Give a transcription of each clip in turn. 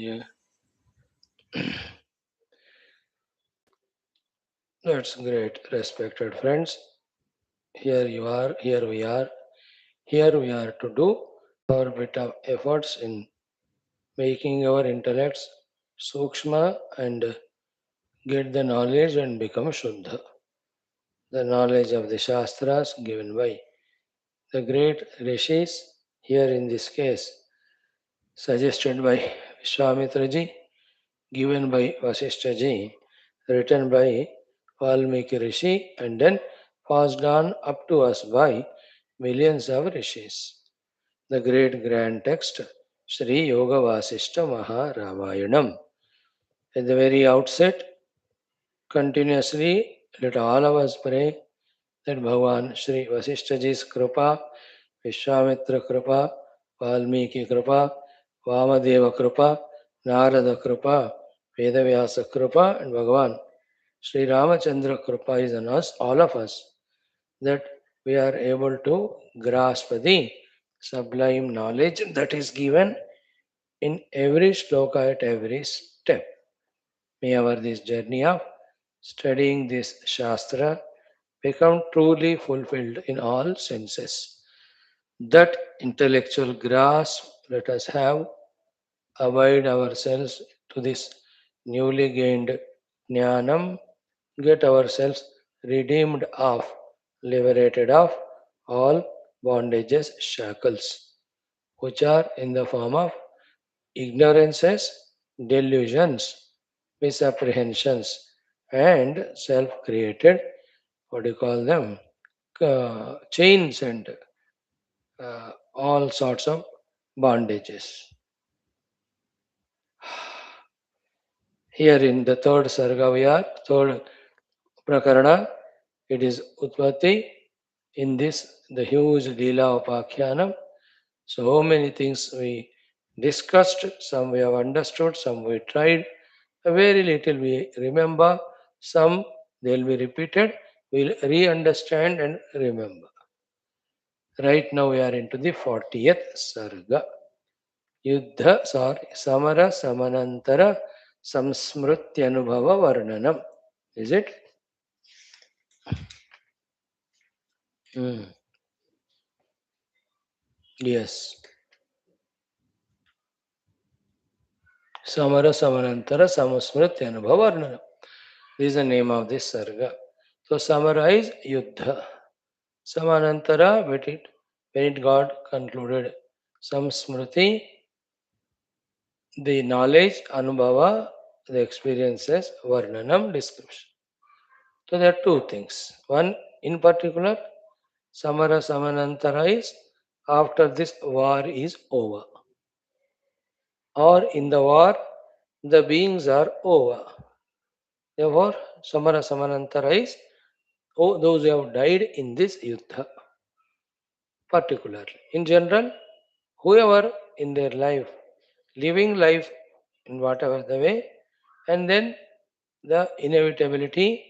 Yeah, that's great, respected friends. Here you are, here we are to do our bit of efforts in making our intellects sukshma and get the knowledge and become Shuddha. The knowledge of the Shastras given by the great rishis, here in this case, suggested by Vishwamitraji, given by Vaashishthaji, written by Valmiki Rishi, and then passed on up to us by millions of rishis. The great grand text, Sri Yoga Vaashishtha Maha Ramayanam. At the very outset, continuously, let all of us pray that Bhagavan Sri Vasishthaji's Kripa, Vishwamitra Kripa, Valmiki Kripa, Vamadeva Kripa, Narada Kripa, Vedavyasa Kripa, and Bhagavan Sri Ramachandra Kripa is on us, all of us, that we are able to grasp the sublime knowledge that is given in every shloka at every step. May our this journey of studying this Shastra become truly fulfilled in all senses. That intellectual grasp let us have, abide ourselves to this newly gained jnanam, get ourselves redeemed of, liberated of all bondages, shackles, which are in the form of ignorances, delusions, misapprehensions, and self created, what do you call them, chains and all sorts of bondages. Here in the third Sarga we are, third Prakarana, it is Utpatthi. In this, the huge Leelopakhyanam. So many things we discussed, some we have understood, some we tried, a very little we remember, some they'll be repeated, we'll re-understand and remember. Right now we are into the 40th Sarga. Yuddha, sorry, Samara, Samananthara, SAMSMRUTHI VARNANAM. Is it? Hmm. Yes. Samara, Samanantara, SAMSMRUTHI VARNANAM. This is the name of this Sarga. So Samara is Yuddha. Samanantara, when it got concluded. Samsmruti, the knowledge, Anubhava, the experiences, Varnanam, description. So there are two things. One in particular, Samara Samanantara is after this war is over. Or in the war, the beings are over. Therefore, Samara Samanantara is those who have died in this Yuddha, particularly. In general, whoever in their life, living life in whatever the way, and then the inevitability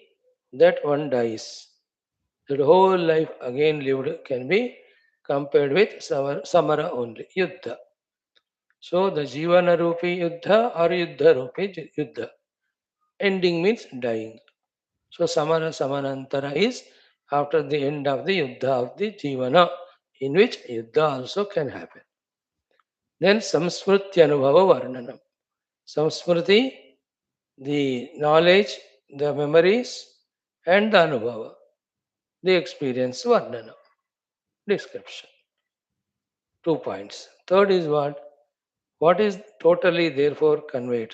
that one dies. That whole life again lived can be compared with Samara only, Yuddha. So the Jivana Rupi Yuddha or Yuddha Rupi Yuddha. Ending means dying. So Samara Samanantara is after the end of the Yuddha of the Jivana, in which Yuddha also can happen. Then Samsmruti Anubhava Varnanam. Samsmruti, the knowledge, the memories, and the Anubhava, the experience Varnanam, description. 2 points. Third is what? What is totally therefore conveyed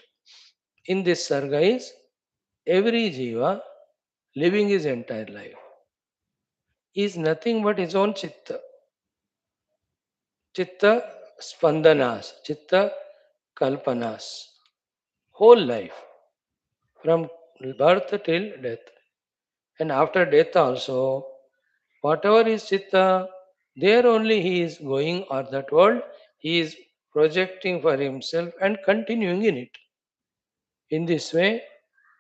in this sarga is every jiva living his entire life is nothing but his own chitta. Chitta spandanas, chitta kalpanas, whole life from birth till death. And after death also, whatever is chitta, there only he is going, or that world he is projecting for himself and continuing in it. In this way,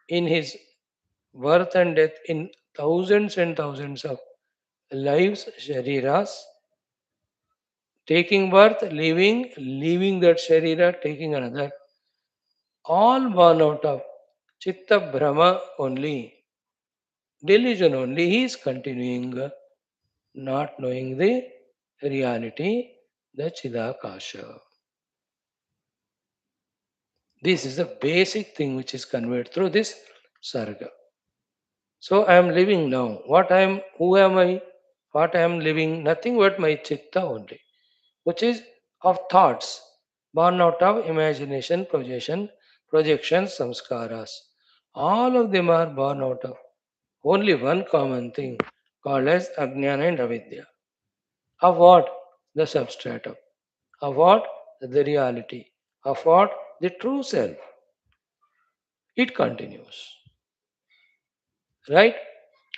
in his birth and death, in thousands and thousands of lives, shariras, taking birth, leaving that sharira, taking another, all born out of Chitta Brahma only, delusion only. He is continuing, not knowing the reality, the Chidakasha. This is the basic thing which is conveyed through this Sarga. So I am living now. What I am, who am I? What I am living? Nothing but my Chitta only, which is of thoughts born out of imagination, projections, samskaras. All of them are born out of only one common thing called as Ajnana and Avidya. Of what? The substratum. Of what? The reality. Of what? The true self. It continues. Right?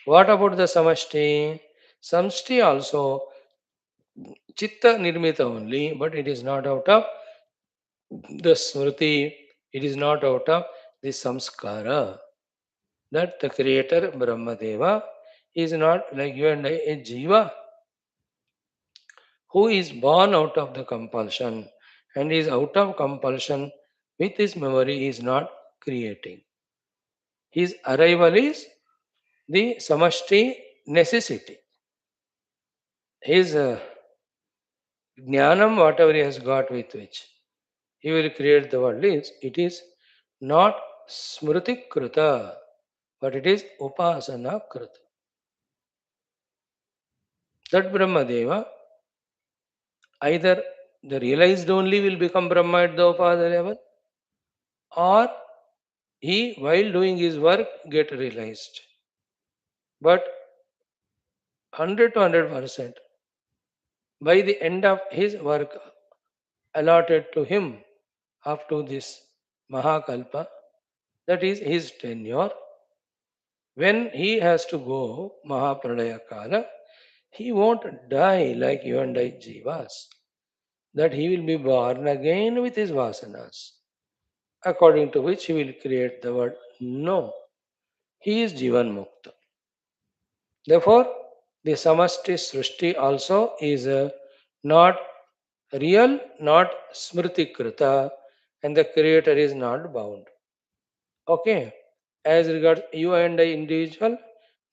What about the Samashti? Samshti also Chitta Nirmita only, but it is not out of the Smruti, it is not out of the Samskara. That the creator Brahmadeva is not like you and I, a Jiva who is born out of the compulsion and is out of compulsion with his memory is not creating. His arrival is the Samashti necessity. His jnanam, whatever he has got with which he will create the world, is it is not Smruti Kruta, but it is Upasana Kruta. That Brahmadeva, either the realized only will become Brahma at the Upada level, or he, while doing his work, get realized. But 100 to 100%, by the end of his work allotted to him up to this Mahakalpa, that is his tenure, when he has to go Mahapralaya Kala, he won't die like you and I Jivas, that he will be born again with his vasanas, according to which he will create the world. No, he is Jivan Mukta. Therefore, the Samasti Srushti also is not real, not Smriti Krita, and the creator is not bound. Okay, as regards you and I individual,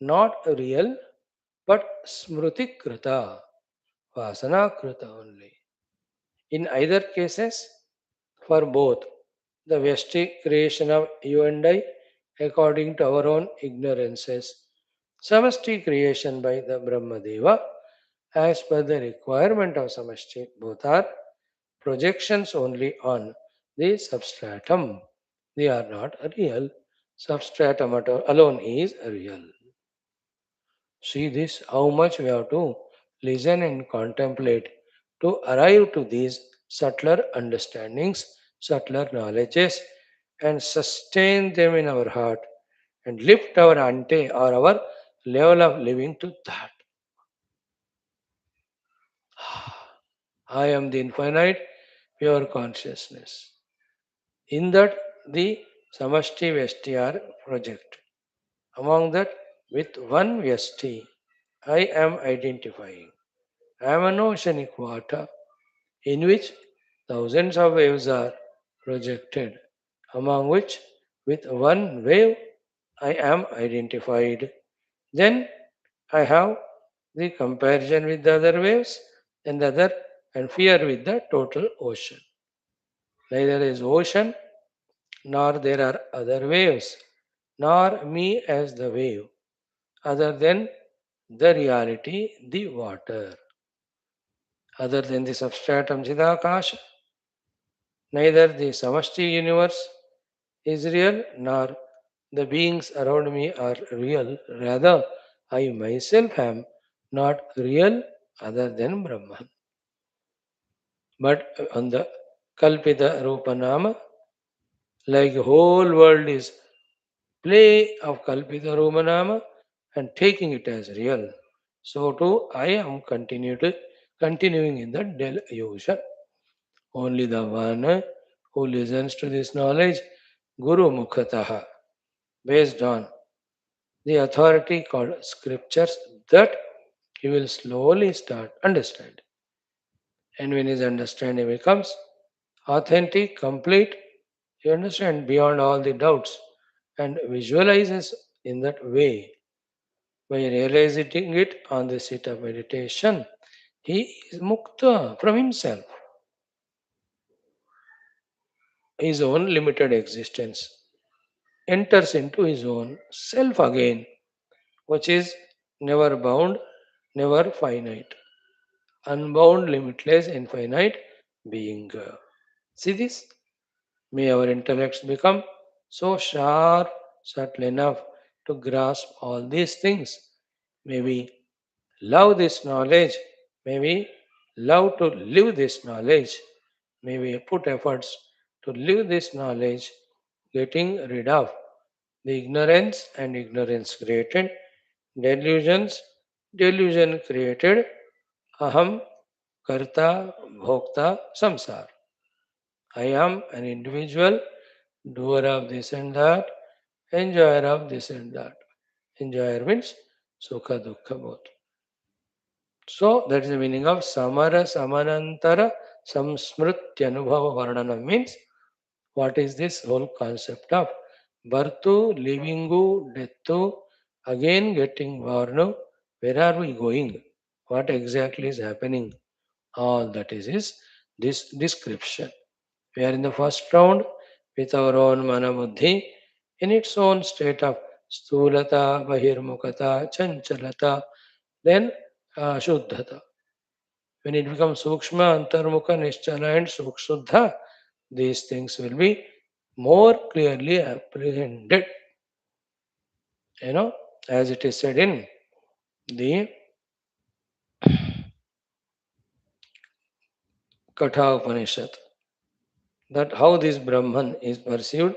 not real, but Smriti Krita, Vasana Krita only. In either cases, for both, the Vyashti creation of you and I, according to our own ignorances, Samasti creation by the Brahmadeva, as per the requirement of Samasti, both are projections only on the substratum. They are not real. Substratum alone is real. See this, how much we have to listen and contemplate to arrive to these subtler understandings, subtler knowledges, and sustain them in our heart and lift our ante or our level of living to that. I am the infinite pure consciousness. In that, the Samashti Vyashti are project. Among that, with one Vyashti, I am identifying. I am an oceanic water in which thousands of waves are projected, among which, with one wave, I am identified. Then I have the comparison with the other waves and the other and fear with the total ocean. Neither is ocean, nor there are other waves, nor me as the wave, other than the reality, the water, other than the substratum Chidakasha. Neither the Samashti universe is real, nor the beings around me are real. Rather, I myself am not real other than Brahman. But on the Kalpita Rupanama, like the whole world is play of Kalpita Rupanama and taking it as real. So too I am continuing in the delusion. Only the one who listens to this knowledge, Guru Mukhataha, based on the authority called scriptures, that he will slowly start understanding. And when his understanding becomes authentic, complete, You understand? Beyond all the doubts. And visualizes in that way. By realizing it on the seat of meditation, he is mukta from himself, his own limited existence, enters into his own self again, which is never bound, never finite, unbound, limitless, infinite being. See this? May our intellects become so sharp, subtle enough to grasp all these things. May we love this knowledge. May we love to live this knowledge. May we put efforts to live this knowledge, getting rid of the ignorance and ignorance created, delusions, delusion created, aham, karta, bhokta, samsara. I am an individual, doer of this and that, enjoyer of this and that. Enjoyer means sukha, dukkha, both. So that is the meaning of Samara, Samananthara, SAMSMRUTHI, ANUBHAVA, VARNANAM means what is this whole concept of birthu, livingu, deathu, again getting born. Where are we going? What exactly is happening? All that is this description. We are in the first round with our own manabuddhi in its own state of stulata, bahirmukata, chanchalata, then shuddhata. When it becomes sukshma, antarmukha, nischala and sukshuddha, these things will be more clearly apprehended. As it is said in the Katha Upanishad, that how this Brahman is perceived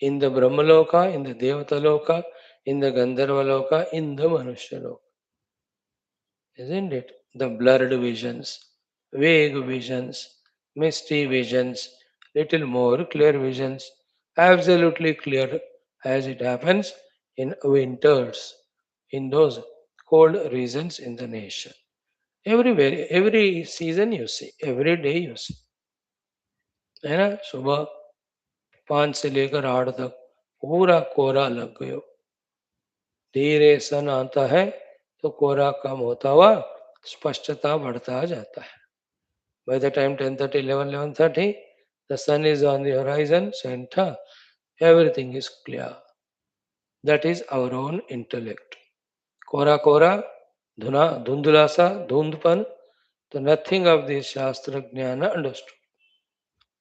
in the Brahmaloka, in the Devataloka, in the Gandharvaloka, in the Manushaloka. Isn't it? The blurred visions, vague visions, misty visions, little more clear visions, absolutely clear as it happens in winters, in those cold regions in the nation. Everywhere, every season you see, every day you see. है ना? सुबह 5 से लेकर 8 तक पूरा कोहरा लग गयो. धीरे सन आता है तो कोहरा कम होता हुआ स्पष्टता बढ़ता जाता है. By the time 10:30, 11:30, the sun is on the horizon center, everything is clear. That is our own intellect. Kora kora, dhuna, dhundulasa, dhundpan, so nothing of this Shastra Jnana understood.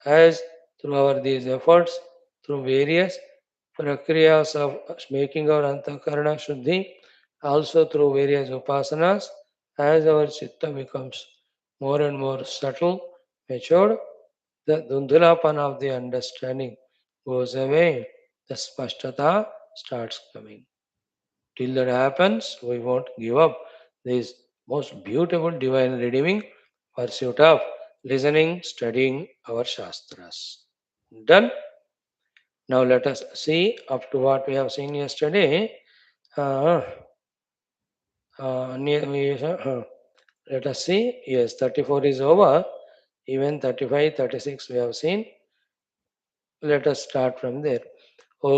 As through our these efforts, through various prakriyas of making our antakarana shuddhi, also through various upasanas, as our chitta becomes more and more subtle, matured, the dhundulapan of the understanding goes away, the spashtata starts coming. Till that happens, we won't give up this most beautiful divine redeeming pursuit of listening, studying our Shastras. Done? Now let us see up to what we have seen yesterday. Let us see. Yes, 34 is over. Even 35, 36 we have seen. Let us start from there. Om,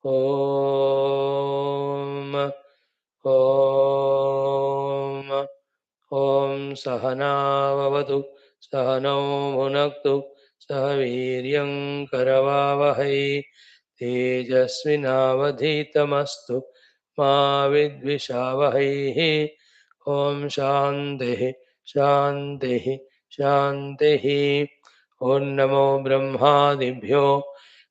Om, Om, Om Sahanavavatu, Sahanau Bhunaktu, Sahaviryam Karavavahai, Tejasvinavadhitamastu, Ma Vidvishavahai, Om Shantihi, Shantihi, Shantihi. Om Namo Brahmadibhyo,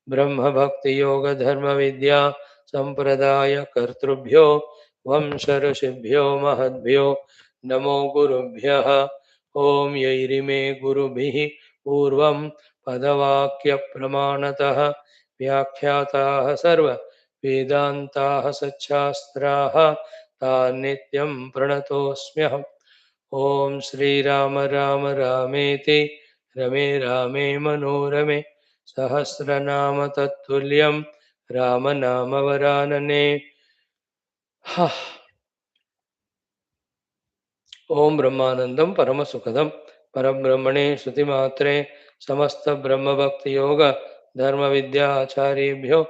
Brahma Bhakti Yoga Dharma Vidya Sampradaya Kartrubhyo, Vamsharashibhyo Mahadbhyo, Namo Gurubhyah. Om Yairime Gurubihi Purvam Padavakya Pramanatah Vyakhyatah Sarva Vedantah Satchastraha Nityam Pranatosmyaham. Om Shri Rama Rama Rameti Rame Rame Manorame Sahasranama Tattuliyam Ramanama Varanane. Om Brahmanandam Paramasukadam Parabrahmane Shruti MAATRE समस्त ब्रह्म भक्ति योग धर्म विद्या आचार्येभ्यो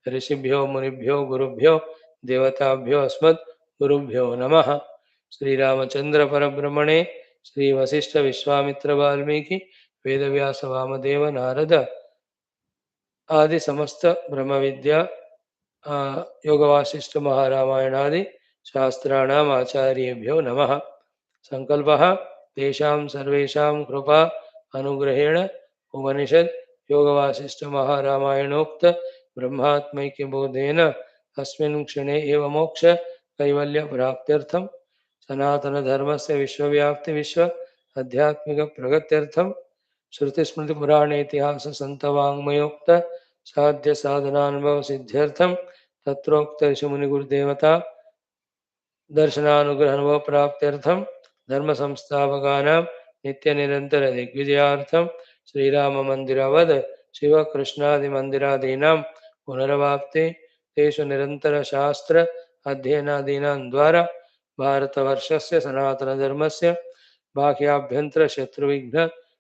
ऋषिभ्यो मुनिभ्यो गुरुभ्यो देवताभ्यो अस्मद् गुरुभ्यो नमः। श्री रामचंद्र परब्रह्मणे श्री वशिष्ठ विश्वामित्र वाल्मीकि वेदव्यास वामदेव नारद आदि समस्त ब्रह्म विद्या योग वासिष्ठ महारामायणादि शास्त्राणाम् आचार्येभ्यो नमः। संकल्पः तेषां सर्वेषां कृपा अनुग्रहेण उपनिषद योग वासिष्ठ महारामायणोक्त ब्रह्मात्मैक्य बोधेन अस्मिन् क्षणे एव मोक्ष कैवल्य प्राप्त्यर्थं सनातन धर्मस्य विश्वव्याप्ति विश्व आध्यात्मिक प्रगत्यर्थं श्रुति स्मृति पुराण इतिहास संत वाङ्मयोक्त साध्य साधनानुभव सिद्ध्यर्थं तत्रोक्त ऋषि मुनि गुरुदेवता दर्शनानुग्रह अनुभव प्राप्त्यर्थं धर्म संस्थापकानां नित्य निरंतर दिग्विजयार्थं श्रीराम मंदिरावद शिव कृष्णादि मंदिरादीनां पुनरवाप्ति तेषु निरंतर शास्त्र अध्ययनादीनां द्वारा भारतवर्षस्य सनातन धर्मस्य बाह्याभ्यंतर शत्रुविघ्न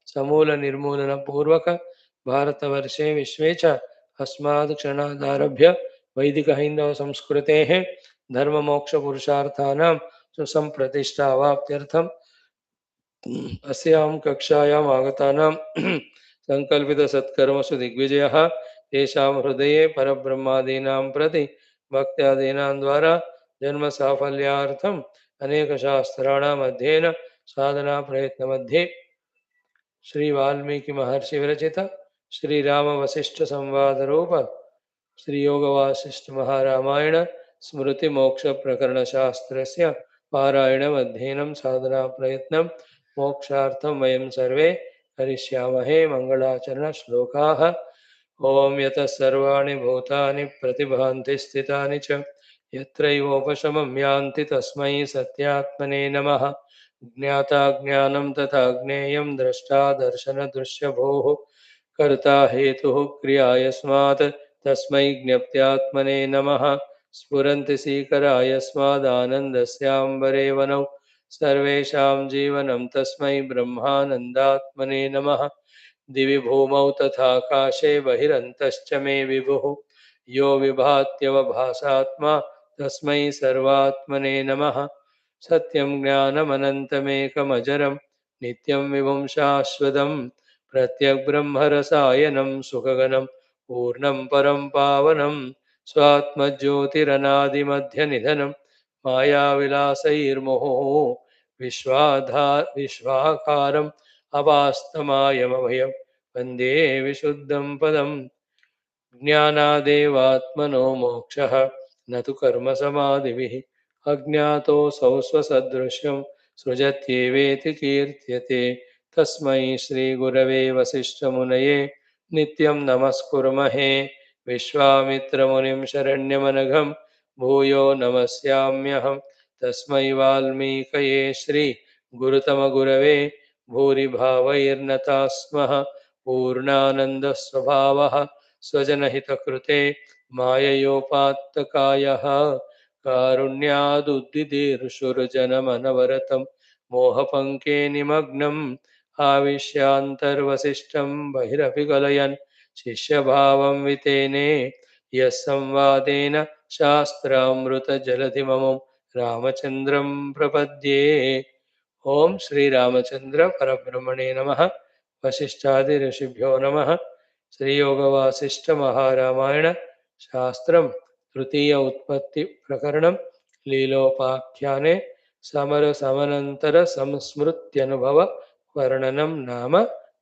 समूल निर्मूलन पूर्वक भारतवर्षे विश्वे च अस्मात् क्षणादारभ्य वैदिक हैंदव संस्कृतेः धर्म मोक्ष पुरुषार्थानां सुसंप्रतिष्ठावाप्त्यर्थम् अस्यां कक्षायाम् आगतानां संकल्पित सत्कर्मसु दिग्विजयः तेषां हृदये परब्रह्मादीनां प्रति भक्त्यादीनां द्वारा जन्म साफल्यार्थम् अनेक शास्त्राणाम् अध्ययन साधना प्रयत्न मध्ये श्री वाल्मीकि महर्षि विरचित श्री राम वशिष्ठ संवाद रूप श्री योग वासिष्ठ महारामायण स्मृति मोक्ष प्रकरण शास्त्रस्य पारायणम् अध्ययनं साधना प्रयत्नं मोक्षार्थं वयं सर्वे करिष्यामहे। मंगलाचरण श्लोकाः। ओम यतः सर्वाणि भूतानि प्रतिभान्ति स्थितानि च यत्रैवोपशमं यान्ति तस्मै सत्यात्मने नमः। ज्ञाता ज्ञानं तथा ज्ञेयं द्रष्टा दर्शन दृश्यभूः कर्ता हेतुः क्रिया यस्मात् तस्मै ज्ञप्त्यात्मने नमः। स्फुरन्ति सीकरा यस्मादानन्दस्याम्बरे वनौ सर्वेषां जीवनं तस्मै ब्रह्मानन्दात्मने नमः। दिवि भूमौ तथाकाशे बहिरन्तश्च मे विभुः यो विभात्यवभासात्मा तस्मै सर्वात्मने नमः। सत्यं ज्ञानमनन्तमेकमजरं नित्यं विभुं शाश्वतं प्रत्यग्ब्रह्मरसायनं सुखगनं पूर्णं परं पावनं स्वात्मज्योतिरनादिमध्यनिधनं मायाविलासैर्मुहुः विश्वाकारम् अवास्तमायमभयं वन्दे विशुद्धं पदम्। ज्ञानादेवात्मनो मोक्षः न तु कर्मसमाधिभिः अज्ञातोऽसौ स्वसदृशं सृजत्येवेति कीर्त्यते। तस्मै श्रीगुरवे वसिष्ठमुनये नित्यं नमस्कुर्महे। विश्वामित्रमुनिं शरण्यमनघं भूयो नमस्याम्यहं। तस्मै वाल्मीकये श्रीगुरुतमगुरवे भूरिभावैर्नताः स्मः। पूर्णानन्दस्वभावः स्वजनहितकृते माययोपात्तकायः कारुण्यादुद्दिदीर्षुर्जनमनवरतं मोहपङ्के निमग्नम् आविश्यान्तर्वसिष्ठं बहिरपि कलयन् शिष्यभावं वितेने यः संवादेन शास्त्रामृतजलधिममुं रामचन्द्रं प्रपद्ये। ओम श्री रामचंद्र परब्रह्मणे नमः। वशिष्ठादि ऋषिभ्यो नमः। श्री योग वासिष्ठ महारामायण शास्त्रम तृतीय उत्पत्ति प्रकरणम लीलोपाख्याने समर समनंतर संस्मृत्यनुभव वर्णनम नाम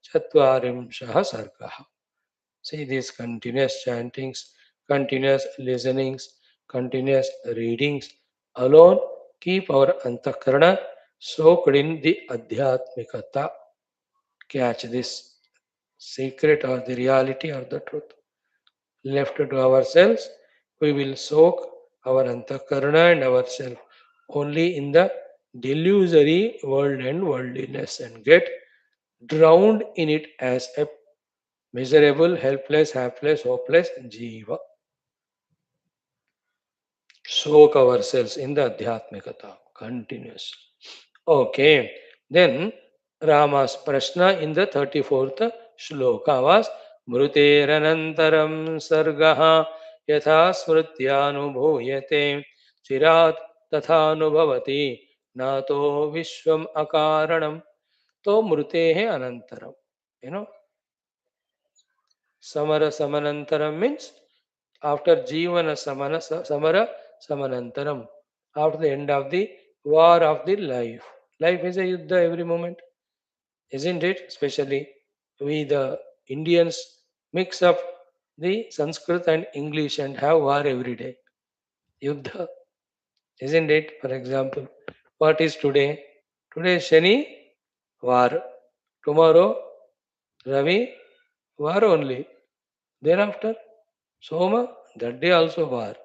चत्वारिंशः सर्गः। See these continuous chantings, continuous listenings, continuous readings alone keep our antakarana soaked in the adhyatmikata. Catch this secret or the reality or the truth. Left to ourselves, we will soak our antakarana and ourselves only in the delusory world and worldliness and get drowned in it as a miserable, helpless, hapless, hopeless jiva. Soak ourselves in the adhyatmikata continuously. Okay, then Rama's Prashna in the 34th shloka was Mruteranantaram sargaha yatha smrutyanubhuyate chirat tatha anubhavati nato vishwam akaranam. तो मृते है अनंतरम. You know, samara samanantaram means after jivana samara samanantaram, after the end of the war of the life. Life is a yuddha every moment, isn't it? Especially we the Indians mix up the Sanskrit and English and have war every day. Yuddha, isn't it? For example, what is today? Today is Shani, war. Tomorrow, Ravi, war only. Thereafter, Soma, that day also war.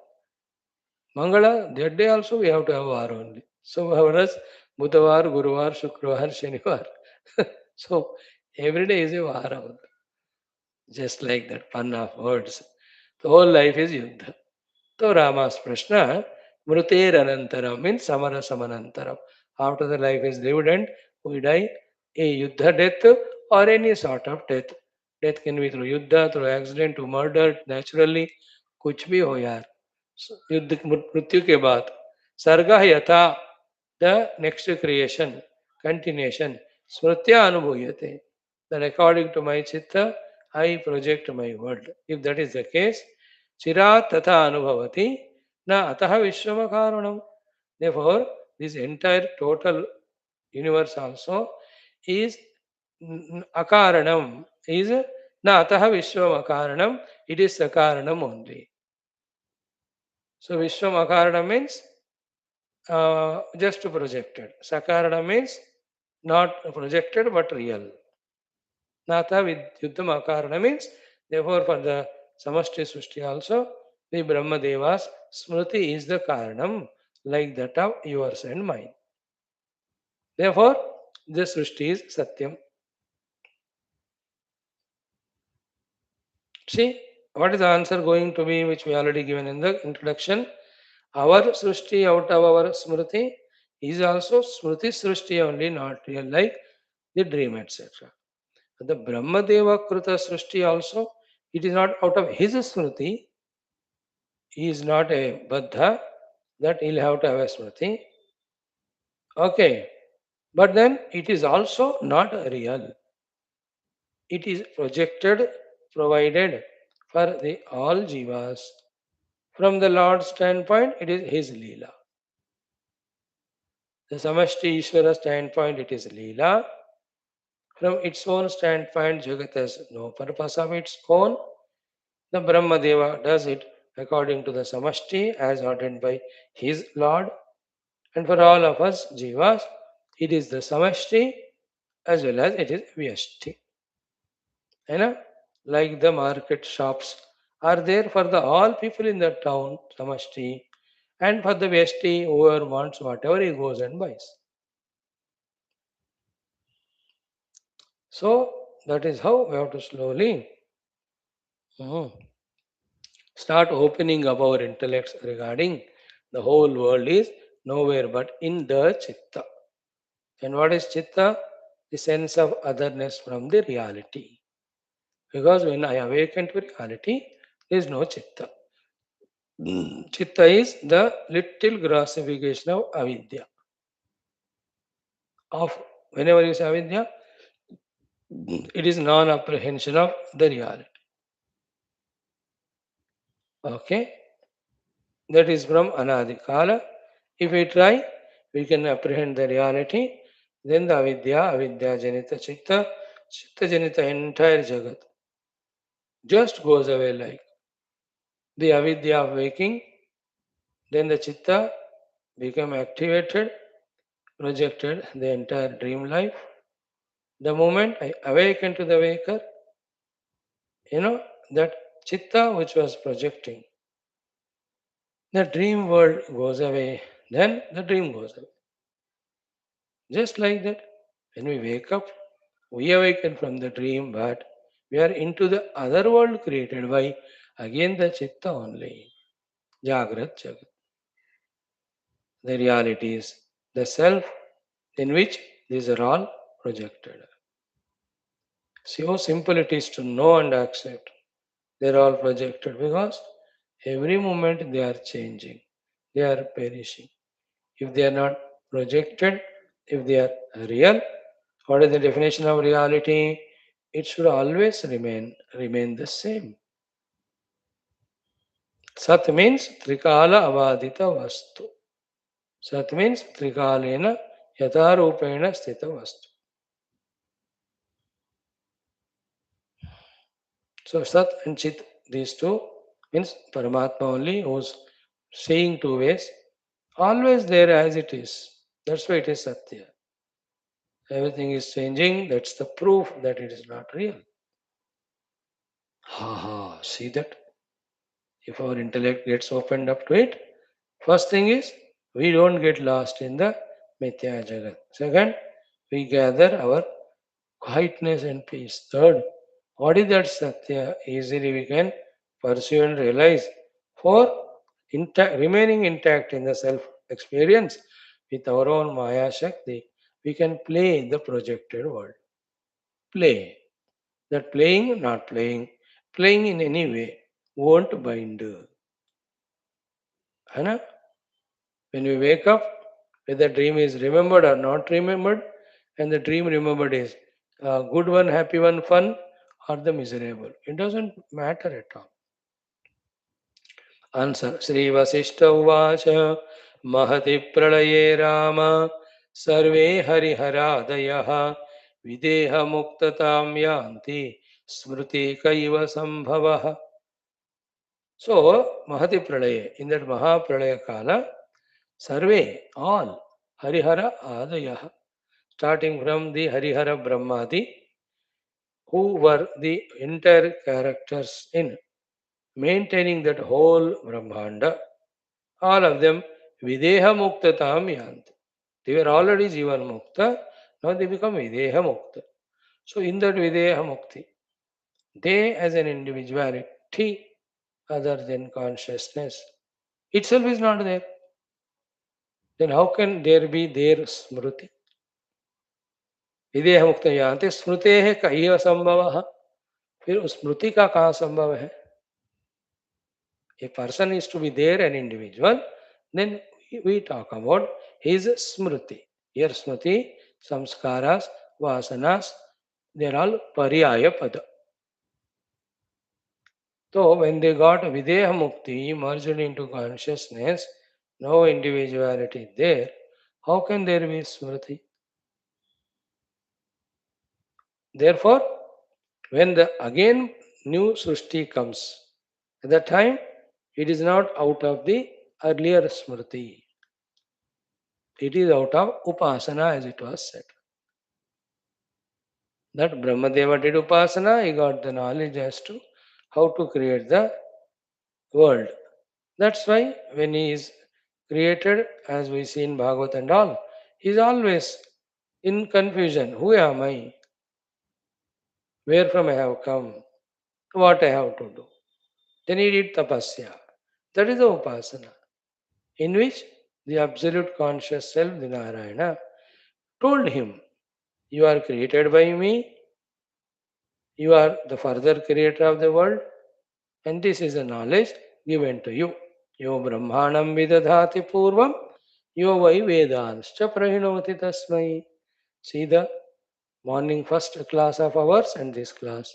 Mangala, that day also we have to have war only. So, whereas Budhavar, Guruvar, Shukravar, Shanivar. So, every day is a war. Just like that fun of words. The whole life is Yuddha. So, Rama's Prashna, Mruter Anantaram means Samara Samanantaram. After the life is lived and we die, a Yuddha death or any sort of death. Death can be through Yuddha, through accident, to murder, naturally. कुछ भी हो यार. युद्ध मृत्यु के बाद सर्ग यथा द नेक्स्ट क्रिएशन कंटिन्यूएशन स्मृत्या अनुभूयते that according to my chitta I project my world. If that is the case, chirat tatha anubhavati na ataha vishwama karanam. Therefore this entire total universe also is akaranam, is na ataha vishwama karanam, it is sakaranam only. So vishwam akaranam means just projected. Sakarana means not projected but real. Nata with Yuddham Akarana means, therefore, for the Samashti Srushti also, the Brahma Devas Smruti is the Karanam, like that of yours and mine. Therefore, this Srushti is Satyam. See, what is the answer going to be, which we already given in the introduction? Our Srushti out of our Smruti is also Smruti Srushti only, not real, like the dream, etc. The Brahmadeva Kruta Srushti also, it is not out of his Smruti. He is not a Baddha, that he'll have to have a Smruti. Okay. But then it is also not real. It is projected, provided for the all jivas. From the Lord's standpoint, it is his Leela. The Samashti Ishvara standpoint, it is Leela. From its own standpoint, Jagat has no purpose of its own. The Brahmadeva does it according to the Samashti as ordained by his Lord. And for all of us Jivas, it is the Samashti as well as it is Vyashti. You know, like the market shops are there for the all people in the town, Samashti, and for the Vyashti, whoever wants whatever he goes and buys. So that is how we have to slowly start opening up our intellects regarding the whole world is nowhere but in the Chitta. And what is Chitta? The sense of otherness from the reality. Because when I awaken to reality, there is no Chitta. Chitta is the little grossification of avidya. Of whenever you say avidya, it is non-apprehension of the reality. Okay? That is from Anadikala. If we try, we can apprehend the reality. Then the avidya janita chitta janita entire jagat just goes away like the avidya of waking. Then the chitta become activated, projected the entire dream life. The moment I awaken to the waker, that chitta which was projecting, the dream world goes away, then the dream goes away. Just like that, when we wake up, we awaken from the dream, but we are into the other world created by again the chitta only. Jagrat Jagat. The reality is the self in which these are all projected. See how simple it is to know and accept. They are all projected because every moment they are changing, they are perishing. If they are not projected, if they are real, what is the definition of reality? It should always remain the same. Sat means trikala avadita vastu. Sat means trikalena yatarupena sthita vastu. So Sat and Chit, these two means Paramatma only who's seeing two ways, always there as it is. That's why it is Satya. Everything is changing, that's the proof that it is not real. Ha ha, see that? If our intellect gets opened up to it, first thing is we don't get lost in the Mithya Jagat. Second, we gather our quietness and peace. Third, what is that Satya? Easily we can pursue and realize. Four, remaining intact in the self experience with our own Maya Shakti, we can play in the projected world. Play. That playing, not playing, playing in any way won't bind. Anna, when we wake up, whether dream is remembered or not remembered, and the dream remembered is good one, happy one, fun, or the miserable. It doesn't matter at all. Answer. Sri Vaashishtha Uvacha Mahati Pralaye Rama Sarve Hariharadayah Videha Muktatam Yanti Smruti Kaiva Sambhavah. So, Mahati Pralaye, in that Maha Pralaya Kala, Sarve, all, Harihara Adayah, starting from the Harihara Brahmadi, who were the entire characters in maintaining that whole Brahmanda, all of them Videha Muktatam Yanti. They were already Jivan Mukta, now they become Videha Mukta. So in that Videha Mukti, they as an individuality other than consciousness itself is not there. Then how can there be their Smruti? विदेह मुक्त जानते स्मृते है कही असंभव फिर उस स्मृति का कहाँ संभव है A person is to be there, an individual, then we talk about his smruti. Here smruti, samskaras, vasanas, they are all pariyaya pada. So when they got videha mukti merged into consciousness, no individuality there, how can there be smruti? Therefore, when the again new srushti comes, at that time it is not out of the earlier smriti. It is out of upasana as it was said. That Brahmadeva did upasana, he got the knowledge as to how to create the world. That's why when he is created, as we see in Bhagavad and all, he is always in confusion. Who am I? Where from I have come? What I have to do? Then he did tapasya. That is the upasana, in which the absolute conscious self, the Narayana, told him, you are created by me, you are the further creator of the world, and this is the knowledge given to you. Yo Brahmanam vidadhati purvam, yo vai vedanscha prahinoti tasmai. See the morning first class of ours and this class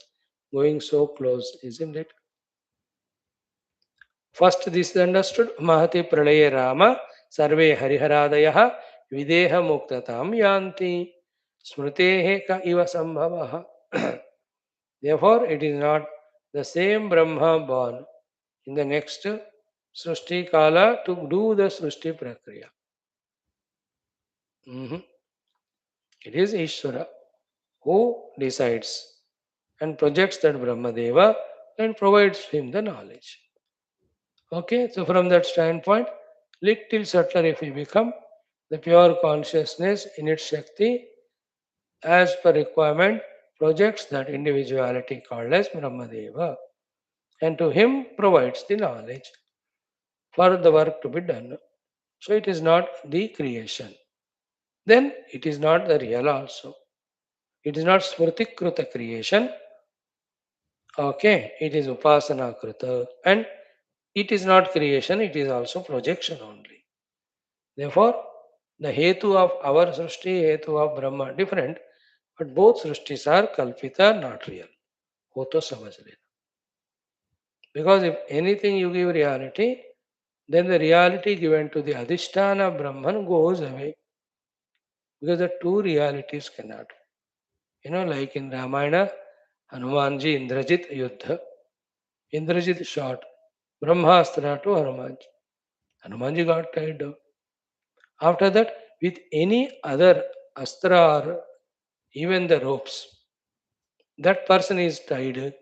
going so close, isn't it? First, this is understood. Mahati pralaye Rama, sarve hariharadayah, videha muktatam yanti, smrutehe ka iva sambhavaha. Therefore, it is not the same Brahma born in the next Srushti Kala to do the Srushti Prakriya. It is Ishvara who decides and projects that Brahmadeva and provides him the knowledge. Okay, so from that standpoint, little subtler if we become, the pure consciousness in its Shakti, as per requirement, projects that individuality called as Brahmadeva, and to him provides the knowledge for the work to be done. So it is not the creation. Then it is not the real also. It is not Smruti Kruta creation. Okay, it is Upasana Kruta. And it is not creation, it is also projection only. Therefore, the Hetu of our Srishti, Hetu of Brahma different, but both Srishtis are Kalpita, not real. वो तो समझ लेना. Because if anything you give reality, then the reality given to the Adhisthana Brahman goes away. Because the two realities cannot. Like in Ramayana, Hanumanji Indrajit Yuddha. Indrajit shot Brahmastra to Hanumanji. Hanumanji got tied down. After that, with any other astra or even the ropes, that person is tied.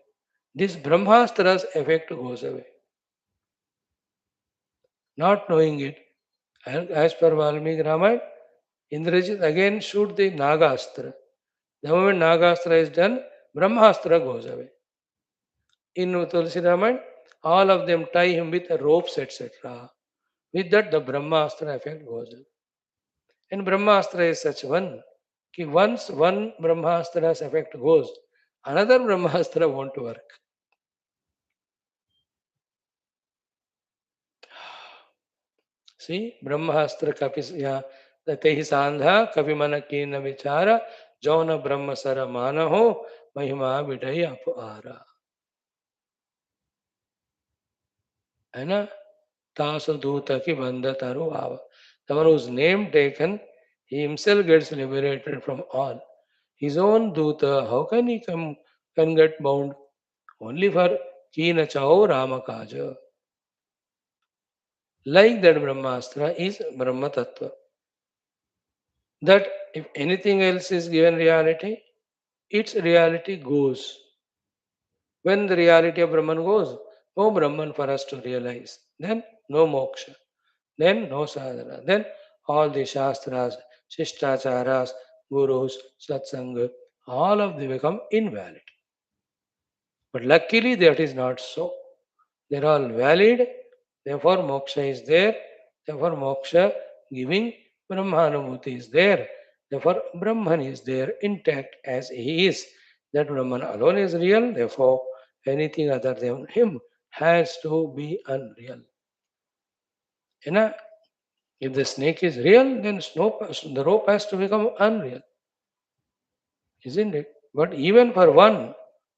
This Brahmastra's effect goes away. Not knowing it, as per Valmiki Ramayana, Indrajit again shoot the Nagastra. The moment Nagastra is done, Brahmastra goes away. In Tulsi Ramayana, all of them tie him with ropes, etc. With that, the Brahmastra effect goes away. And Brahmastra is such one, कि once one Brahmastra's effect goes, another Brahmastra won't work. See, Brahmastra kapisya tehi sandha kapimana kina vichara jauna brahmasara manaho mahima vidai apara. है ना तासु दूत की बंध तरु आव. The one whose name taken, he himself gets liberated from all. His own duta, how can he can get bound? Only for Kina Chao Ramakaja. Like that Brahmastra is Brahma Tattva. That if anything else is given reality, its reality goes. When the reality of Brahman goes, no Brahman for us to realize. Then no moksha. Then no sadhana. Then all the shastras, shishtacharas, gurus, satsanga, all of them become invalid. But luckily that is not so. They are all valid. Therefore moksha is there. Therefore moksha giving Brahmanubhuti is there. Therefore Brahman is there intact as he is. That Brahman alone is real. Therefore anything other than him has to be unreal. You know, if the snake is real, then the rope has to become unreal. Isn't it? But even for one,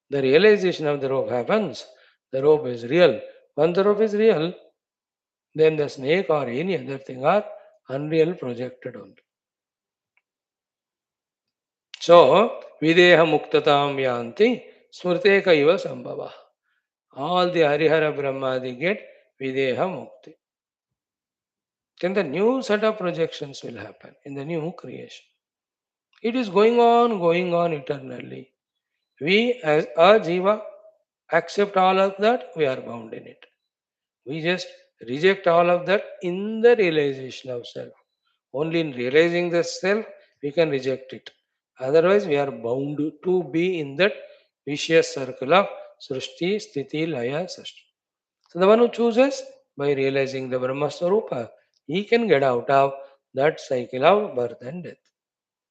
the realization of the rope happens. The rope is real. When the rope is real, then the snake or any other thing are unreal projected only. So, videha muktatam yanti smrteka iva sambhava. All the Harihara Brahmadi get videha mukti. Then the new set of projections will happen in the new creation. It is going on eternally. We as a jiva accept all of that, we are bound in it. We just reject all of that in the realization of self. Only in realizing the self, we can reject it. Otherwise, we are bound to be in that vicious circle of Srishti, Sthiti, Laya, Sashti. So the one who chooses by realizing the Brahma Swarupa, he can get out of that cycle of birth and death.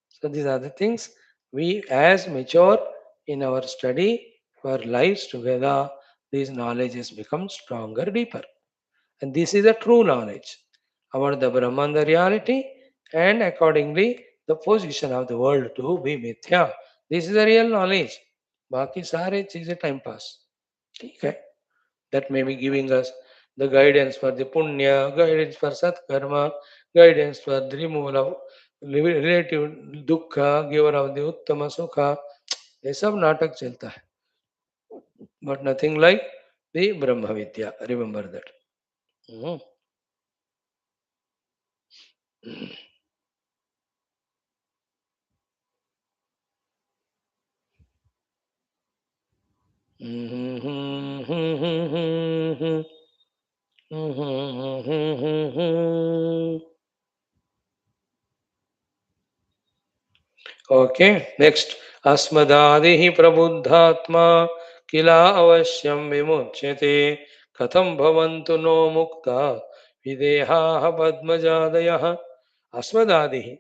So these are the things we as mature in our study for lives together, these knowledges become stronger, deeper. And this is a true knowledge about the Brahman, the reality, and accordingly the position of the world to be mithya. This is the real knowledge. बाकी सारे चीजें time pass. ठीक है? That may be giving us the guidance for the punya, guidance for satkarma, guidance for the removal of relative dukkha, giver of the uttama sukha. ये सब नाटक चलता है. But nothing like the Brahma Vidya. Remember that. Mhm. Okay, next. Asmadadihi prabudhatma kila avasyam vimuchyate katham bhavantu no mukta videha padmajadayah. Asmadadihi,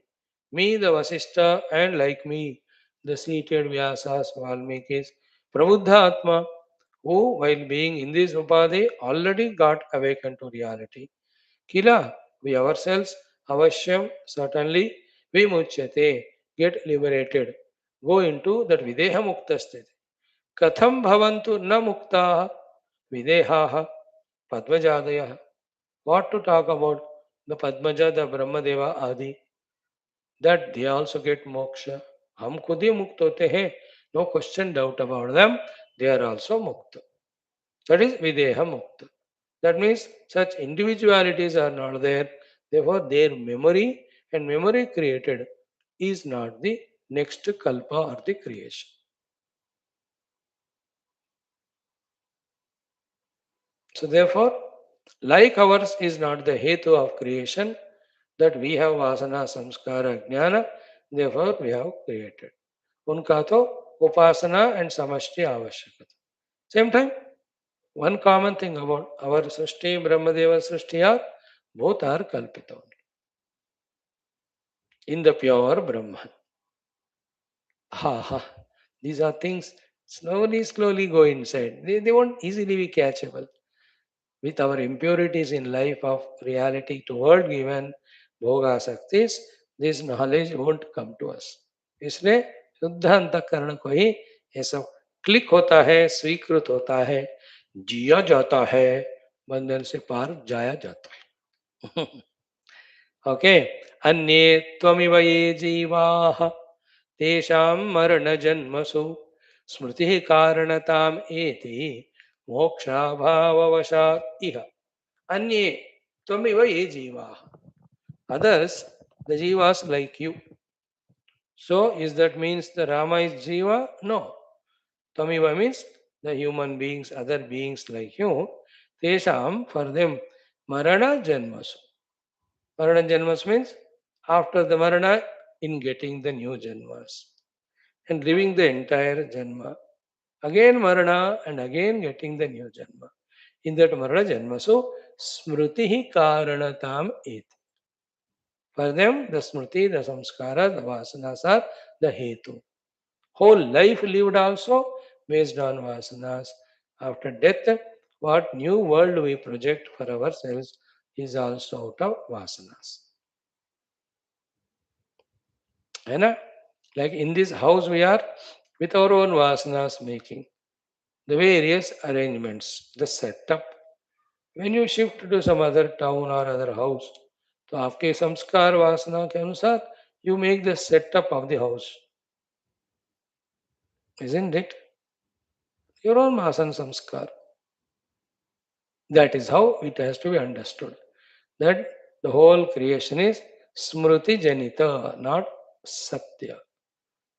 me the Vaashishtha and like me, the seated Vyasas, Valmikis, Prabuddha Atma, who while being in this Upadhi already got awakened to reality. Kila, we ourselves, avashyam, certainly, vimuchyate, get liberated, go into that Videha Mukta sthiti. Katham bhavantu na muktaha Videhaha Padmajadaya. What to talk about the Padmaja, the Brahmadeva Adi, that they also get moksha. हम खुद ही मुक्त होते हैं, no question doubt about them, they are also mukta. That is videha mukta. That means such individualities are not there, therefore their memory and memory created is not the next kalpa or the creation. So therefore, like ours is not the hetu of creation, that we have vasana, samskara, jnana, therefore we have created. उनका तो उपासना and समष्टि आवश्यकता. Same time, one common thing about our Srishti, Brahmadeva Srishtiya, both are kalpita only. In the pure Brahman. Ha ha. These are things slowly go inside. They won't easily be catchable. With our impurities in life of reality toward given bhoga saktis, this knowledge won't come to us. इसलिए शुद्ध अंतःकरण को ही ये सब click होता है, स्वीकृत होता है, जिया जाता है, बंधन से पार जाया जाता है. ओके. अन्ये त्वमिव ये जीवाः तेषां मरण जन्मसु स्मृतिः कारणताम् एति मोक्षाभाववशात् इह. अन्ये त्वमिव ये जीवाः. Others, the jivas like you. So, is that means the Rama is jiva? No. Tamiva means the human beings, other beings like you. Tesham, for them, marana janmasu. Marana janmas means after the marana, in getting the new janmas and living the entire janma. Again marana and again getting the new janma. In that marana janmasu, smrutihi karanatam et. For them, the smriti, the samskara, the vasanas are the hetu. Whole life lived also based on vasanas. After death, what new world we project for ourselves is also out of vasanas. And like in this house we are with our own vasanas making the various arrangements, the setup. When you shift to some other town or other house, तो आपके संस्कार वासना के अनुसार you make the setup of the house, isn't it? Your own vasan samskar. That is how it has to be understood. That the whole creation is smruti janita, not satya.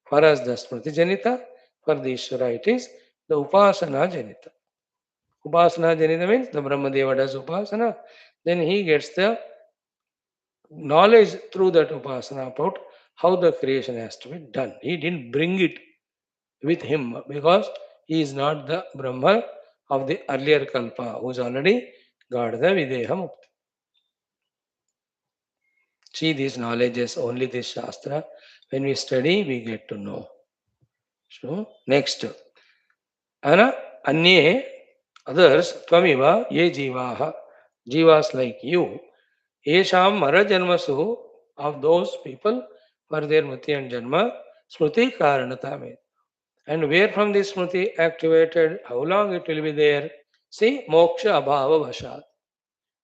For us, the smruti janita, for the Ishvara, it is the upasana janita. Upasana janita means the Brahmadeva does upasana, then he gets the knowledge through that upasana about how the creation has to be done. He didn't bring it with him because he is not the Brahma of the earlier Kalpa who is already got the Videha Mukti. See these knowledges, only this Shastra. When we study, we get to know. So, next. Anye, others, Tvamiva, ye jivaha, jivas like you, Yesham Mara Janmasu, of those people for their Mati and Janma, Smruti Karanatame. And where from this Smruti activated, how long it will be there? See, Moksha Abhava Vashat.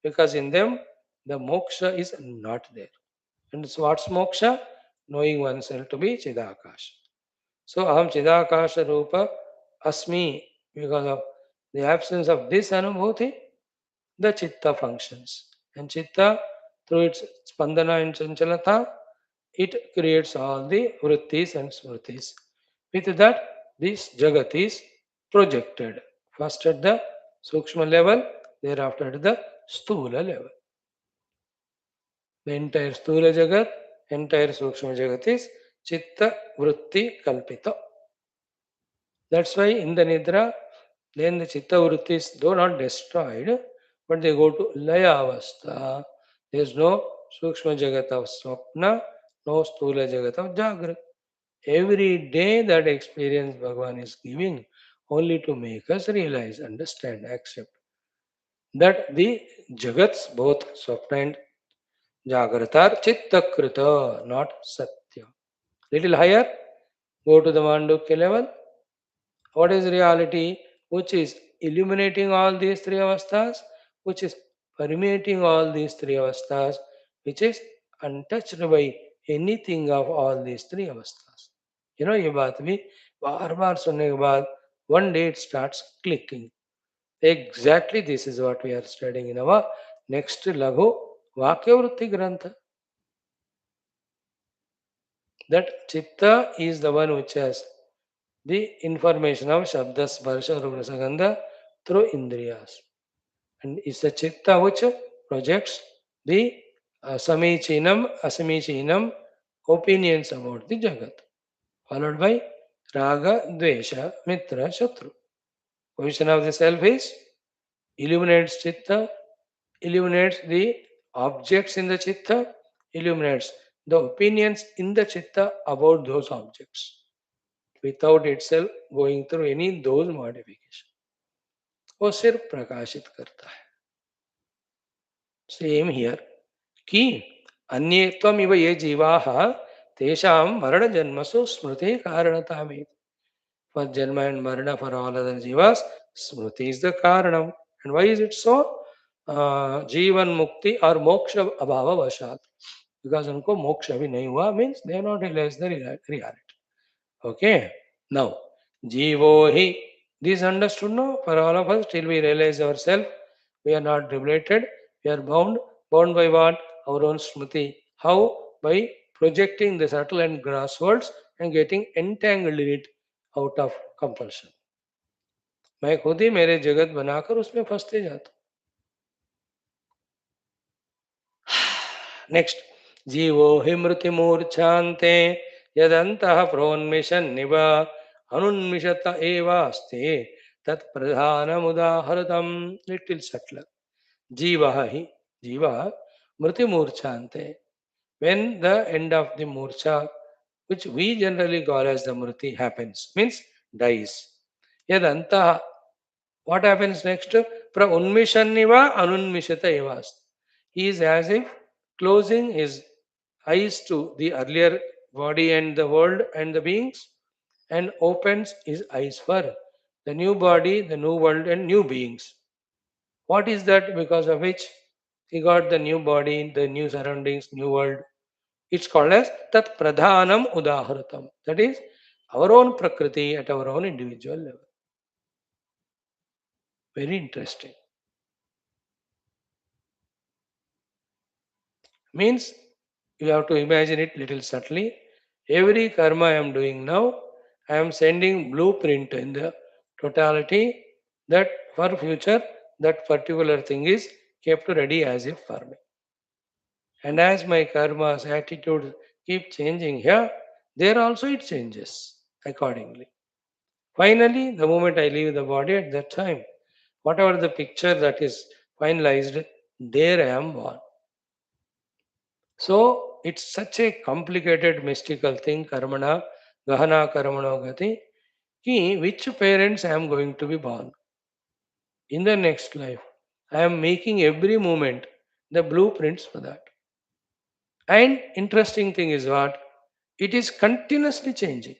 Because in them, the Moksha is not there. And so what's Moksha? Knowing oneself to be Chidakasha. So, Aham Chidakasha Rupa Asmi, because of the absence of this Anubhuti, the Chitta functions. And Chitta, through its Spandana and Chanchalata, it creates all the Vrittis and Smritis. With that, this Jagat is projected. First at the Sukshma level, thereafter at the Stula level. The entire Stula Jagat, entire Sukshma Jagat is Chitta Vritti Kalpita. That's why in the Nidra, then the Chitta Vrittis, though not destroyed, but they go to Laya Avastha. There is no Sukshma Jagat of Swapna, no Stula Jagat of Jagrat. Every day that experience Bhagavan is giving only to make us realize, understand, accept that the Jagats, both Swapna and Jagrata, are Chitta Kruta, not Satya. Little higher, go to the Mandukya level. What is reality? Which is illuminating all these three avasthas, which is permeating all these three avasthas, which is untouched by anything of all these three avasthas. ये बात भी बार बार सुनने के बाद one day it starts clicking. Exactly this is what we are studying in our next Laghu Vakyavrutti Grantha. That Chitta is the one which has the information of Shabda, Sparsha, Rupra, Sagandha through Indriyas. And it's the Chitta which projects the Samichinam, Asamichinam opinions about the Jagat, followed by Raga, Dvesha, Mitra, Shatru. Position of the self is illuminates Chitta, illuminates the objects in the Chitta, illuminates the opinions in the Chitta about those objects without itself going through any those modifications. वो सिर्फ प्रकाशित करता है. Same here कि अन्ये त्वमिव ये जीवाः तेषां मरण जन्मसु स्मृति कारणतामेति. For Janma and Marana for all other Jivas, Smriti is the Karanam. And why is it so? Jivan Mukti or Moksha Abhava Vashat. Because उनको मोक्ष अभी नहीं हुआ means they have not realized the reality. Okay. Now, Jivo hi. This understood no? For all of us, till we realize ourselves, we are not related. We are bound. Bound by what? Our own Smriti. How? By projecting the subtle and gross worlds and getting entangled in it out of compulsion. मैं खुद ही मेरे जगत बनाकर उसमें फंसते जाता हूं. Next जीवो हि मृति मूर्छान्ते यदन्तः प्रोन्मिषन्निव अनुन्मिषत एवास्ते तत्प्रधानमुदाहृतम्. Little subtler. जीवः हि जीवः मृति मूर्छान्ते. When the end of the murcha, which we generally call as the murti, happens, means dies. Yadantah. What happens next? Pra unmishanniva anunmishata evas. He is as if closing his eyes to the earlier body and the world and the beings and opens his eyes for the new body, the new world and new beings. What is that because of which he got the new body, the new surroundings, new world? It's called as Tat Pradhanam Udaharatam. That is our own Prakriti at our own individual level. Very interesting. Means you have to imagine it little subtly. Every karma I am doing now, I am sending blueprint in the totality that for future that particular thing is kept ready as if for me. And as my karma's attitude keep changing here, there also it changes accordingly. Finally, the moment I leave the body at that time, whatever the picture that is finalized, there I am born. So it's such a complicated mystical thing, karmana, gahana karmano gati, ki which parents I am going to be born in the next life. I am making every moment the blueprints for that. And interesting thing is what? It is continuously changing.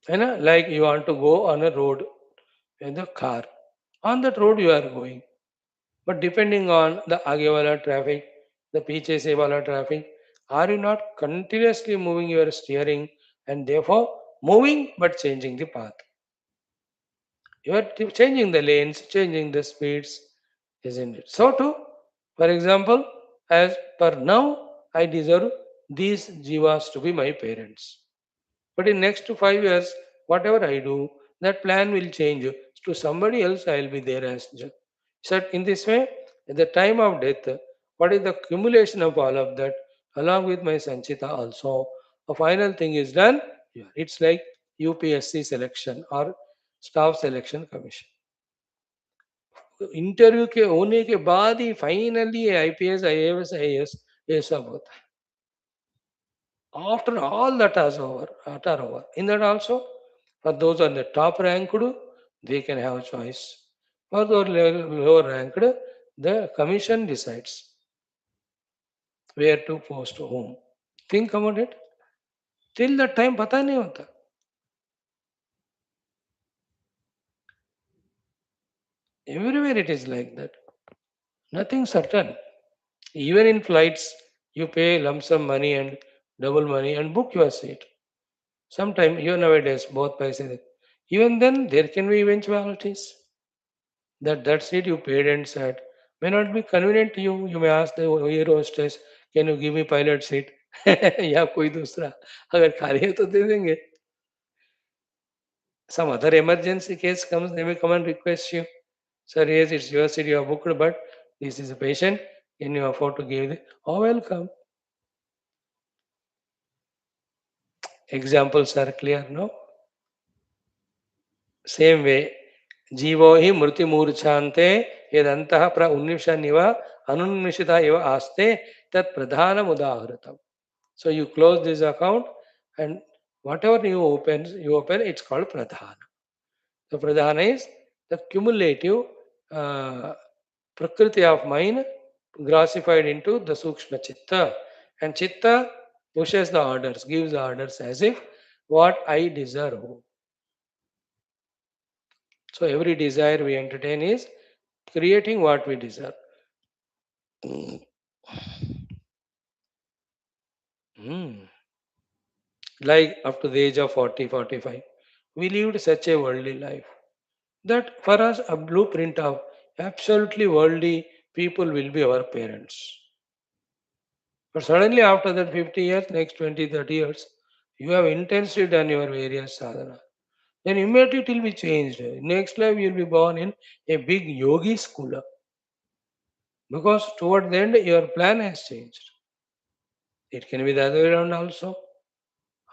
You know, like you want to go on a road with a car. On that road you are going. But depending on the aage wala traffic, the piche se wala traffic, are you not continuously moving your steering and therefore moving but changing the path? You are changing the lanes, changing the speeds, isn't it? So too, for example, as per now, I deserve these jivas to be my parents. But in next to 5 years, whatever I do, that plan will change to somebody else. I will be there as so in this way, at the time of death, what is the accumulation of all of that, along with my sanchita also, a final thing is done. Yeah, it's like UPSC selection or staff selection commission. Interview के होने के बाद ही finally IPS IAS IAS ये सब होता है. After all that is over, that are over. In that also, for those on the top ranked, they can have a choice. For those lower ranked, the commission decides where to post whom. Think about it. Till that time, पता नहीं होता. Everywhere it is like that. Nothing certain. Even in flights, you pay lump sum money and double money and book your seat. Sometime, even nowadays, both prices. Even then, there can be eventualities. That seat you paid and sat may not be convenient to you. You may ask the air hostess, "Can you give me pilot seat?" या कोई दूसरा अगर खाली है तो दे देंगे. Some other emergency case comes, they may come and request you, "Sir, yes, it's your seat, you are booked, but this is a patient. Can you afford to give it?" Oh, welcome. Examples are clear, no? Same way, जीवो हि मृत्युमूर्छान्ते यदन्तः उन्निषन्निव अनुन्मिषिता इव आस्ते तत् प्रधानम् उदाहृतम्. So you close this account and whatever you open, it's called pradhana. The pradhana is the cumulative uh, prakriti of mind grossified into the sukshma chitta. And chitta pushes the orders, gives the orders as if what I deserve. So every desire we entertain is creating what we deserve. Hmm. Like up to the age of 40, 45, we lived such a worldly life that for us a blueprint of absolutely worldly people will be our parents. But suddenly after that 50 years, next 20, 30 years, you have intensely done your various sadhana. Then immediately it will be changed. Next life you will be born in a big yogi school because toward the end your plan has changed. It can be the other way around also.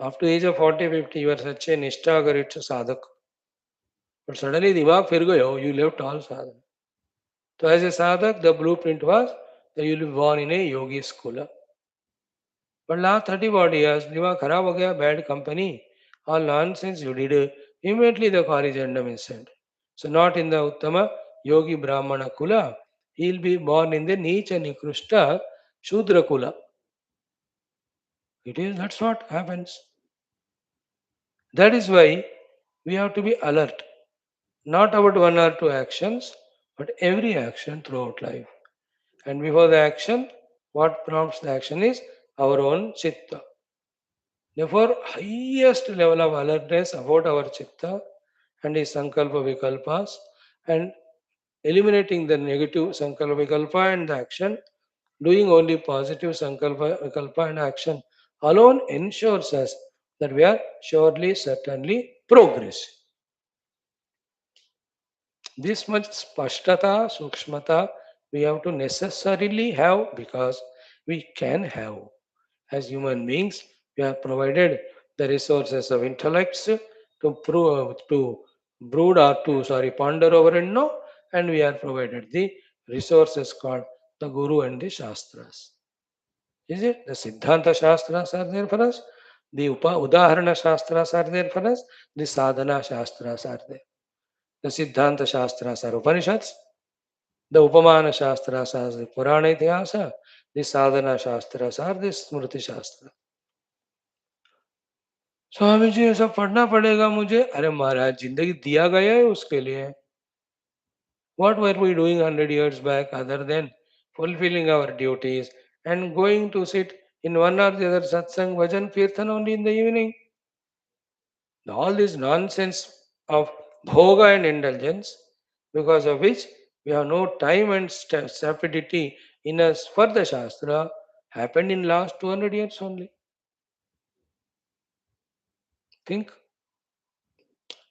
After age of 40, 50, you are such a nishtha sadhak. But suddenly Dimag fir gayo, you left all sadhana. So as a sadhak, the blueprint was that you will be born in a yogi school. But last 30 odd years, Dimag kharab ho gaya, bad company, all nonsense you did. Immediately the corrigendum is sent. So not in the Uttama Yogi Brahmana Kula, he will be born in the Nicha Nikrushta Shudra Kula. It is, that's what happens. That is why we have to be alert. Not about one or two actions, but every action throughout life. And before the action, what prompts the action is our own chitta. Therefore, highest level of alertness about our chitta and his sankalpa vikalpas and eliminating the negative sankalpa vikalpa and the action, doing only positive sankalpa vikalpa and action alone ensures us that we are surely, certainly progressing. This much spashtata, sukshmata, we have to necessarily have because we can have. As human beings, we are provided the resources of intellects to brood or to ponder over and know, and we are provided the resources called the Guru and the Shastras. Is it? The Siddhanta Shastras are there for us, the Udaharana Shastras are there for us, the Sadhana Shastras are there. The Siddhanta Shastras are Upanishads, the Upamana Shastras are the Purana Itihasa, the Sadhana Shastras are the Smriti Shastra. Swami ji ये सब पढ़ना पड़ेगा मुझे. अरे महाराज जिंदगी दिया गया है उसके लिए. What were we doing 100 years back other than fulfilling our duties and going to sit in one or the other satsang, bhajan, kirtan only in the evening? All this nonsense of bhoga and indulgence, because of which we have no time and stupidity in us for the Shastra, happened in last 200 years only. Think.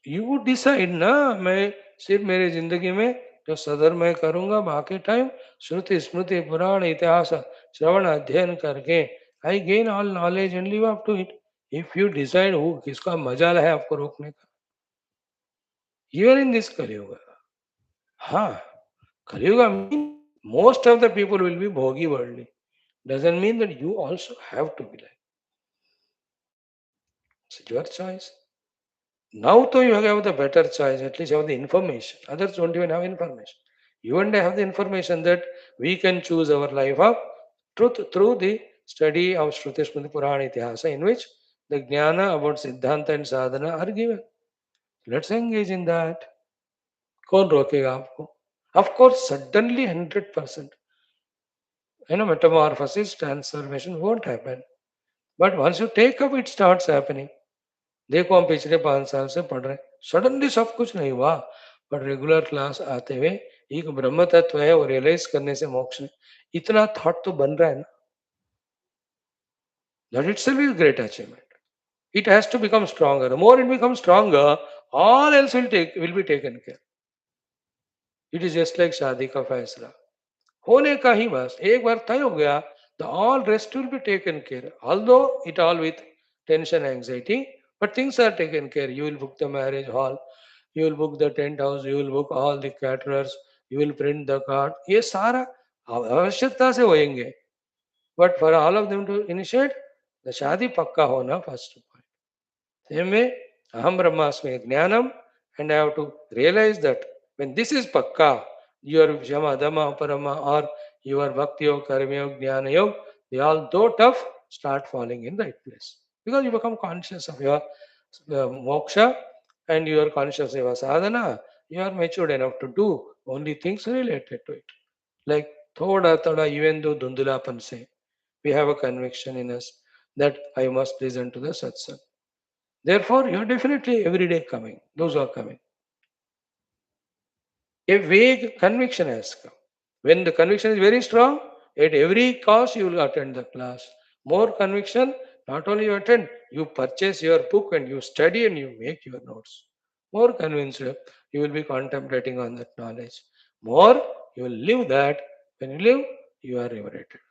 You would decide ना मैं सिर्फ मेरे जिंदगी में जो सदर मैं करूंगा बाकी टाइम श्रुति स्मृति पुराण इतिहास श्रवण अध्ययन करके I gain all knowledge and live up to it. If you decide who किसका मजा है आपको रोकने का. Even in this कलयुग. हाँ, कलयुग mean most of the people will be bhogi worldly. Doesn't mean that you also have to be like. It's your choice. Now, though you have the better choice, at least you have the information. Others don't even have information. You and I have the information that we can choose our life of truth through the study of Shruti Smriti Purana Itihasa, in which the jnana about Siddhanta and Sadhana are given. Let's engage in that. कौन रोकेगा आपको? Of course, suddenly 100%. Metamorphosis, transformation won't happen. But once you take up, it starts happening. देखो हम पिछले 5 साल से पढ़ रहे हैं, सडनली सब कुछ नहीं हुआ, बट रेगुलर क्लास आते हुए एक ब्रह्म तत्व है और रियलाइज करने से मोक्ष नहीं, इतना थॉट तो बन रहा है ना. That itself is great achievement. It has to become stronger. The more it become stronger, all else will be taken care. It is just like शादी का फैसला होने का ही बस एक बार तय हो गया, the all rest will be taken care. Although it all with tension anxiety, but things are taken care. You will book the marriage hall, you will book the tent house, you will book all the caterers, you will print the card. ये सारा आवश्यकता से होएंगे. But for all of them to initiate, the शादी पक्का होना first point. Same way, aham brahmasmi jnanam, and I have to realize that when this is pakka, your Shama, Dhamma, Parama, or your Bhakti Yoga, Karma Yoga, Jnana Yoga, they all though tough start falling in right place. Because you become conscious of your moksha and you are conscious of your sadhana, you are matured enough to do only things related to it. Like thoda thoda, even though Dundulapan say, we have a conviction in us that I must listen to the satsang. Therefore, you are definitely every day coming. Those are coming. A vague conviction has come. When the conviction is very strong, at every cost you will attend the class. More conviction, not only you attend, you purchase your book and you study and you make your notes. More convinced, you will be contemplating on that knowledge. More, you will live that. When you live, you are liberated.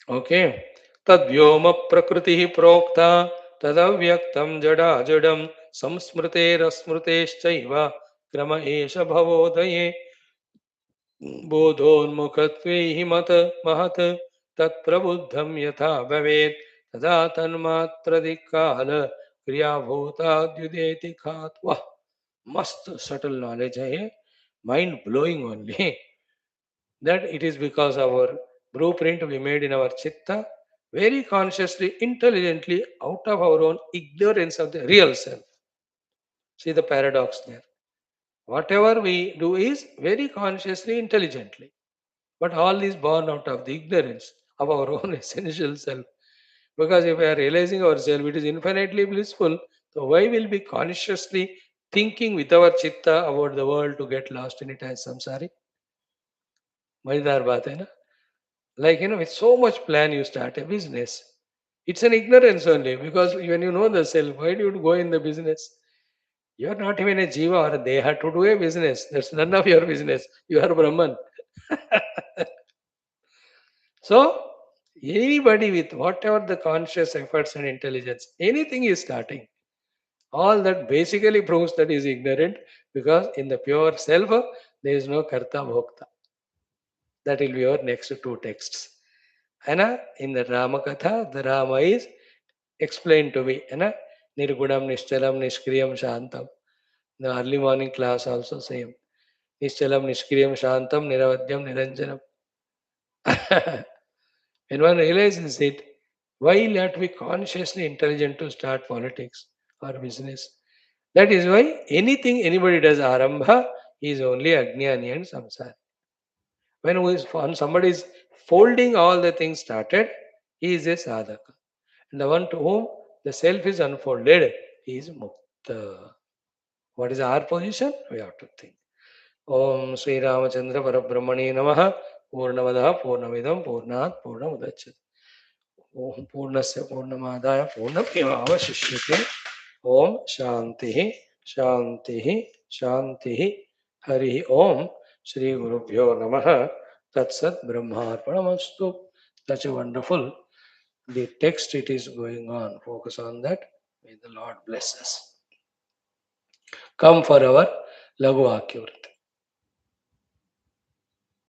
Okay. Tadvyoma prakriti prokta tadavyaktam jada jadam samsmrute rasmruteshchaiva krama esha bhavodaye बोधोन्मुखत्वैहि मत महत् तत्प्रबुद्धं यथा भवेत् तदा तन्मात्रदिक्काल क्रियाभूताद्युदेति खात्. वाह, मस्त subtle knowledge है ये, mind blowing only. That it is because our blueprint we made in our chitta, very consciously, intelligently, out of our own ignorance of the real self. See the paradox there. Whatever we do is very consciously, intelligently, but all is born out of the ignorance of our own essential self. Because if we are realizing ourselves, it is infinitely blissful. So why will be consciously thinking with our chitta about the world to get lost in it as samsari? मजेदार बात है ना. Like, with so much plan, you start a business. It's an ignorance only, because when you know the self, why do you go in the business? You are not even a jiva or a deha to do a business. That's none of your business. You are Brahman. So, anybody with whatever the conscious efforts and intelligence, anything is starting. All that basically proves that is ignorant, because in the pure self, there is no karta bhokta. That will be our next two texts. And in the Rama Katha, the Rama is explained to me. Nirgunam, Nishchalam, Nishkriyam, Shantam. The early morning class also same. Nishchalam, Nishkriyam, Shantam, Niravadyam, Niranjanam. When one realizes it, why not be consciously intelligent to start politics or business? That is why anything anybody does arambha is only Ajnani and Samsara. When somebody is folding all the things started, he is a sadhaka. And the one to whom the self is unfolded, he is mukta. What is our position? We have to think. Om Sri Ramachandra Parabrahmane Namaha Purnamadaha Purnamidam Purnat Purnamudachyate. Om Purnasya Purnamadaya Purnamevavashishyate. Om Shantihi Shantihi Shantihi. Hari Om Shri Gurubhyo Namaha. Tatsat Brahmarpanamastu. Such a wonderful the text it is going on. Focus on that. May the Lord bless us. Come for our Laghu Akyurti.